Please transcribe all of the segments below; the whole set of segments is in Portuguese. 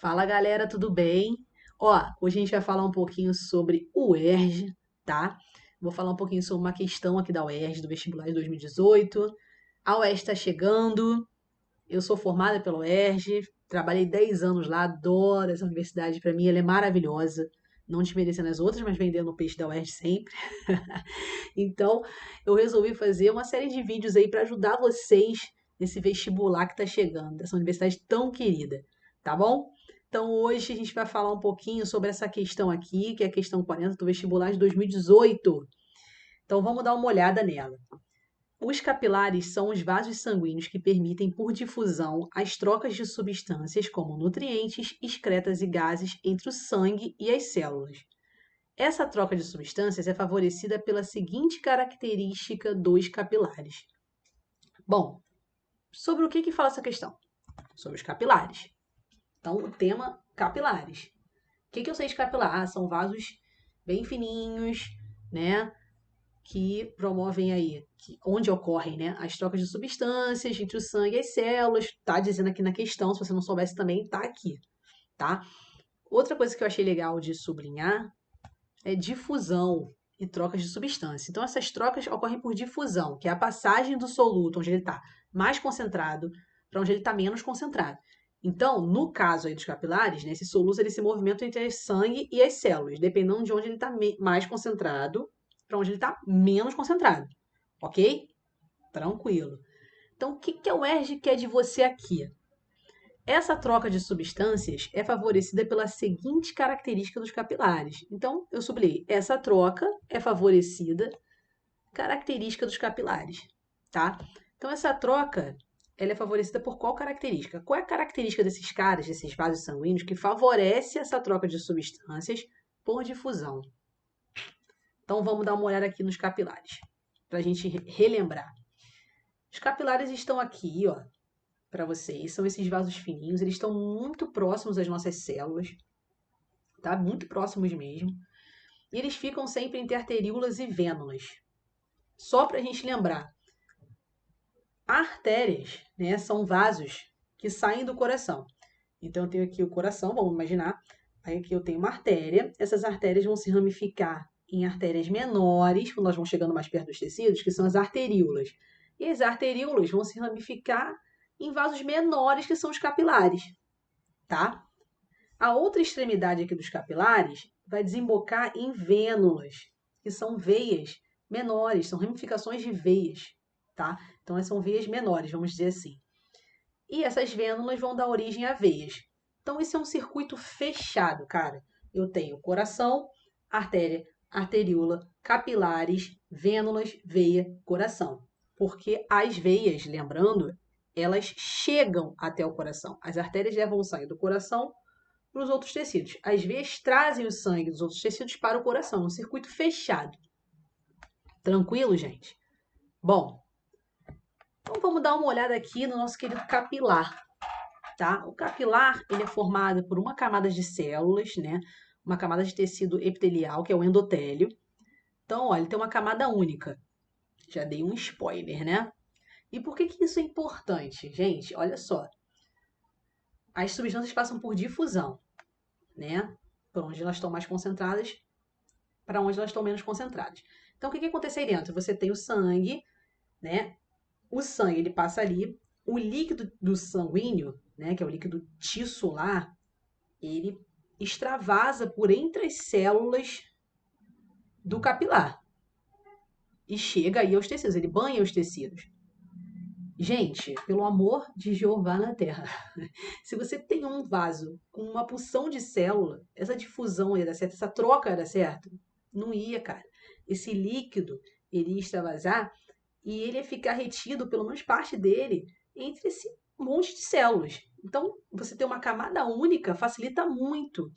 Fala galera, tudo bem? Ó, hoje a gente vai falar um pouquinho sobre o UERJ, tá? Vou falar um pouquinho sobre uma questão aqui da UERJ, do vestibular de 2018. A UERJ está chegando, eu sou formada pela UERJ, trabalhei 10 anos lá, adoro essa universidade, para mim ela é maravilhosa. Não desmerecendo as outras, mas vendendo o peixe da UERJ sempre. Então, eu resolvi fazer uma série de vídeos aí para ajudar vocês nesse vestibular que está chegando, dessa universidade tão querida, tá bom? Então, hoje a gente vai falar um pouquinho sobre essa questão aqui, que é a questão 40 do vestibular de 2018. Então, vamos dar uma olhada nela. Os capilares são os vasos sanguíneos que permitem, por difusão, as trocas de substâncias como nutrientes, excretas e gases entre o sangue e as células. Essa troca de substâncias é favorecida pela seguinte característica dos capilares. Bom, sobre o que fala essa questão? Sobre os capilares. Então, o tema capilares. O que eu sei de capilar? São vasos bem fininhos, né? Que promovem aí, onde ocorrem, né? As trocas de substâncias entre o sangue e as células. Tá dizendo aqui na questão, se você não soubesse também, tá aqui, tá? Outra coisa que eu achei legal de sublinhar é difusão e trocas de substância. Então, essas trocas ocorrem por difusão, que é a passagem do soluto, onde ele está mais concentrado, para onde ele está menos concentrado. Então, no caso aí dos capilares, né, esse soluto ele se movimenta entre o sangue e as células, dependendo de onde ele está mais concentrado, para onde ele está menos concentrado. Ok? Tranquilo. Então, o que a UERJ quer de você aqui? Essa troca de substâncias é favorecida pela seguinte característica dos capilares. Então, eu sublinhei, essa troca é favorecida, característica dos capilares, tá? Então, essa troca, ela é favorecida por qual característica? Qual é a característica desses caras, desses vasos sanguíneos, que favorece essa troca de substâncias por difusão? Então, vamos dar uma olhada aqui nos capilares, para a gente relembrar. Os capilares estão aqui, ó, para vocês, são esses vasos fininhos, eles estão muito próximos às nossas células, tá? Muito próximos mesmo. E eles ficam sempre entre arteríolas e vênulas. Só para a gente lembrar, artérias, né, são vasos que saem do coração. Então eu tenho aqui o coração, vamos imaginar, aí aqui eu tenho uma artéria, essas artérias vão se ramificar em artérias menores, quando elas vão chegando mais perto dos tecidos, que são as arteríolas. E as arteríolas vão se ramificar em vasos menores, que são os capilares, tá? A outra extremidade aqui dos capilares vai desembocar em vênulas, que são veias menores, são ramificações de veias, tá? Então, essas são veias menores, vamos dizer assim. E essas vênulas vão dar origem a veias. Então, esse é um circuito fechado, cara. Eu tenho coração, artéria, arteríola, capilares, vênulas, veia, coração. Porque as veias, lembrando, elas chegam até o coração. As artérias levam o sangue do coração para os outros tecidos. As veias trazem o sangue dos outros tecidos para o coração, um circuito fechado. Tranquilo, gente? Bom, então vamos dar uma olhada aqui no nosso querido capilar, tá? O capilar, ele é formado por uma camada de células, né? Uma camada de tecido epitelial, que é o endotélio. Então, olha, ele tem uma camada única. Já dei um spoiler, né? E por que isso é importante? Gente, olha só. As substâncias passam por difusão, né? Por onde elas estão mais concentradas, para onde elas estão menos concentradas. Então, o que acontece aí dentro? Você tem o sangue, né? O sangue, ele passa ali. O líquido do sanguíneo, né? Que é o líquido tissular, ele extravasa por entre as células do capilar. E chega aí aos tecidos, ele banha os tecidos. Gente, pelo amor de Jeová na Terra, se você tem um vaso com uma porção de célula, essa difusão ia dar certo, essa troca ia dar certo? Não ia, cara. Esse líquido, ele ia extravasar e ele ia ficar retido, pelo menos parte dele, entre esse monte de células. Então, você ter uma camada única facilita muito,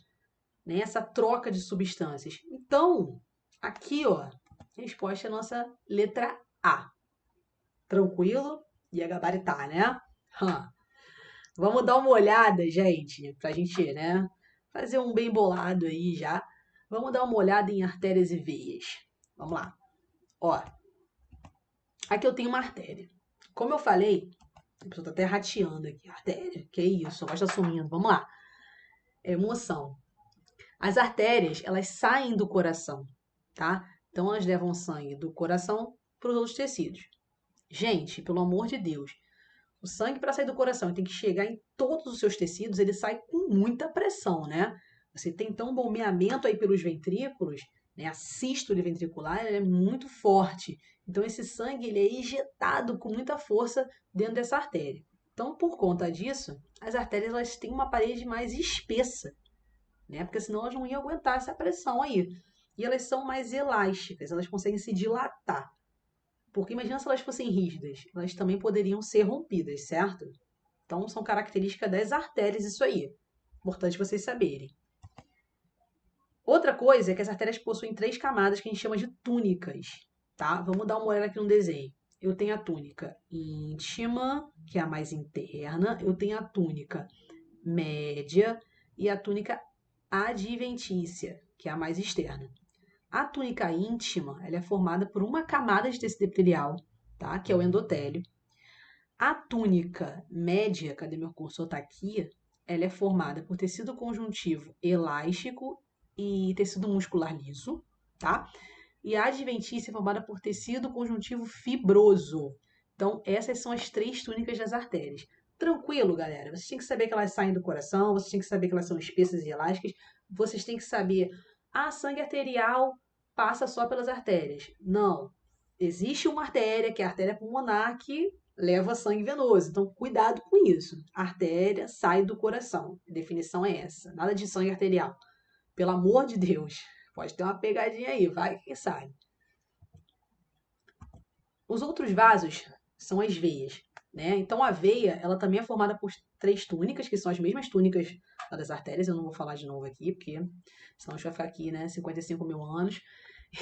né, essa troca de substâncias. Então, aqui, ó, a resposta é a nossa letra A. Tranquilo? Ia gabaritar, né? Vamos dar uma olhada, gente, pra gente, né, fazer um bem bolado aí já. Vamos dar uma olhada em artérias e veias. Vamos lá. Ó, aqui eu tenho uma artéria. Como eu falei, a pessoa tá até rateando aqui. Artéria, que isso, a voz tá sumindo. Vamos lá. emoção. As artérias, elas saem do coração, tá? Então, elas levam sangue do coração para os outros tecidos. Gente, pelo amor de Deus, o sangue para sair do coração tem que chegar em todos os seus tecidos, ele sai com muita pressão, né? Você tem então um bombeamento aí pelos ventrículos, né? A sístole ventricular, ela é muito forte. Então esse sangue ele é injetado com muita força dentro dessa artéria. Então, por conta disso, as artérias elas têm uma parede mais espessa, né? Porque senão elas não iam aguentar essa pressão aí. E elas são mais elásticas, elas conseguem se dilatar. Porque imagina se elas fossem rígidas, elas também poderiam ser rompidas, certo? Então são características das artérias isso aí. Importante vocês saberem. Outra coisa é que as artérias possuem 3 camadas que a gente chama de túnicas, tá? Vamos dar uma olhada aqui no desenho. Eu tenho a túnica íntima, que é a mais interna, eu tenho a túnica média e a túnica adventícia, que é a mais externa. A túnica íntima, ela é formada por uma camada de tecido epitelial, tá? Que é o endotélio. A túnica média, cadê meu cursor? Tá aqui. Ela é formada por tecido conjuntivo elástico e tecido muscular liso, tá? E a adventícia é formada por tecido conjuntivo fibroso. Então, essas são as 3 túnicas das artérias. Tranquilo, galera? Vocês têm que saber que elas saem do coração, vocês têm que saber que elas são espessas e elásticas, vocês têm que saber, sangue arterial passa só pelas artérias. Não. Existe uma artéria, que é a artéria pulmonar, que leva sangue venoso. Então, cuidado com isso. A artéria sai do coração. A definição é essa. Nada de sangue arterial. Pelo amor de Deus. Pode ter uma pegadinha aí, vai que sai. Os outros vasos são as veias, né? Então a veia, ela também é formada por 3 túnicas, que são as mesmas túnicas das artérias. Eu não vou falar de novo aqui, porque senão a gente vai ficar aqui, né, 55 mil anos.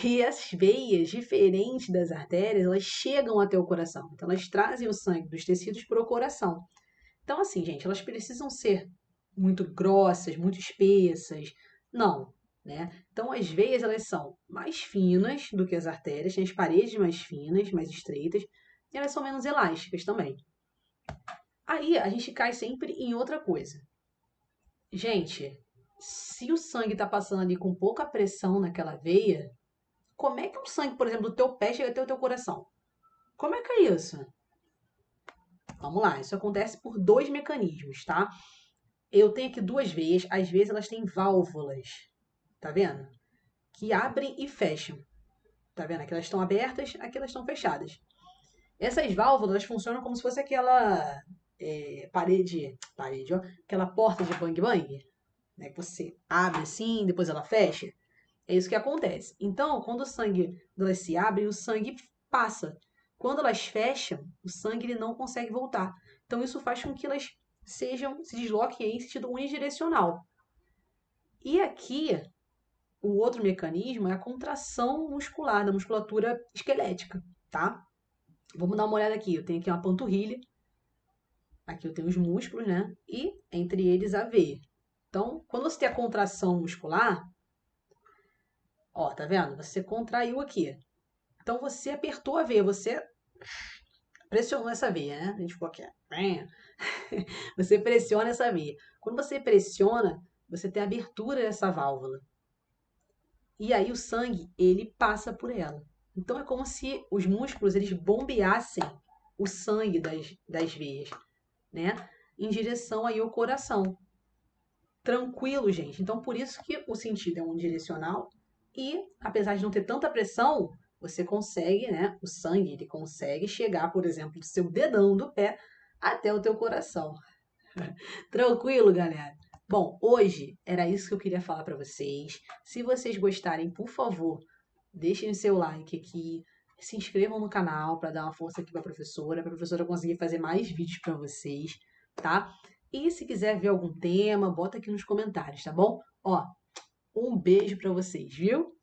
E as veias, diferentes das artérias, elas chegam até o coração. Então elas trazem o sangue dos tecidos para o coração. Então assim, gente, elas precisam ser muito grossas, muito espessas. Não, né? Então as veias elas são mais finas do que as artérias, têm as paredes mais finas, mais estreitas, e elas são menos elásticas também. Aí a gente cai sempre em outra coisa. Gente, se o sangue está passando ali com pouca pressão naquela veia, como é que o sangue, por exemplo, do teu pé chega até o teu coração? Como é que é isso? Vamos lá, isso acontece por 2 mecanismos, tá? Eu tenho aqui 2 veias, as veias elas têm válvulas, tá vendo? Que abrem e fecham. Tá vendo? Aqui elas estão abertas, aqui elas estão fechadas. Essas válvulas funcionam como se fosse aquela parede, ó, aquela porta de bang-bang, né? Que você abre assim, depois ela fecha. É isso que acontece. Então, quando o sangue elas se abre, o sangue passa. Quando elas fecham, o sangue ele não consegue voltar. Então, isso faz com que elas se desloquem em sentido unidirecional. E aqui, o outro mecanismo é a contração muscular, da musculatura esquelética, tá? Vamos dar uma olhada aqui. Eu tenho aqui uma panturrilha. Aqui eu tenho os músculos, né? E entre eles a veia. Então, quando você tem a contração muscular, ó, tá vendo? Você contraiu aqui. Então, você apertou a veia, você pressionou essa veia, né? A gente ficou aqui. Você pressiona essa veia. Quando você pressiona, você tem a abertura dessa válvula. E aí o sangue, ele passa por ela. Então, é como se os músculos, eles bombeassem o sangue das veias, né? Em direção aí ao coração. Tranquilo, gente. Então, por isso que o sentido é unidirecional e, apesar de não ter tanta pressão, você consegue, né? O sangue, ele consegue chegar, por exemplo, do seu dedão do pé até o teu coração. Tranquilo, galera? Bom, hoje era isso que eu queria falar para vocês. Se vocês gostarem, por favor, deixem o seu like aqui, se inscrevam no canal para dar uma força aqui para a professora conseguir fazer mais vídeos para vocês, tá? E se quiser ver algum tema, bota aqui nos comentários, tá bom? Ó, um beijo para vocês, viu?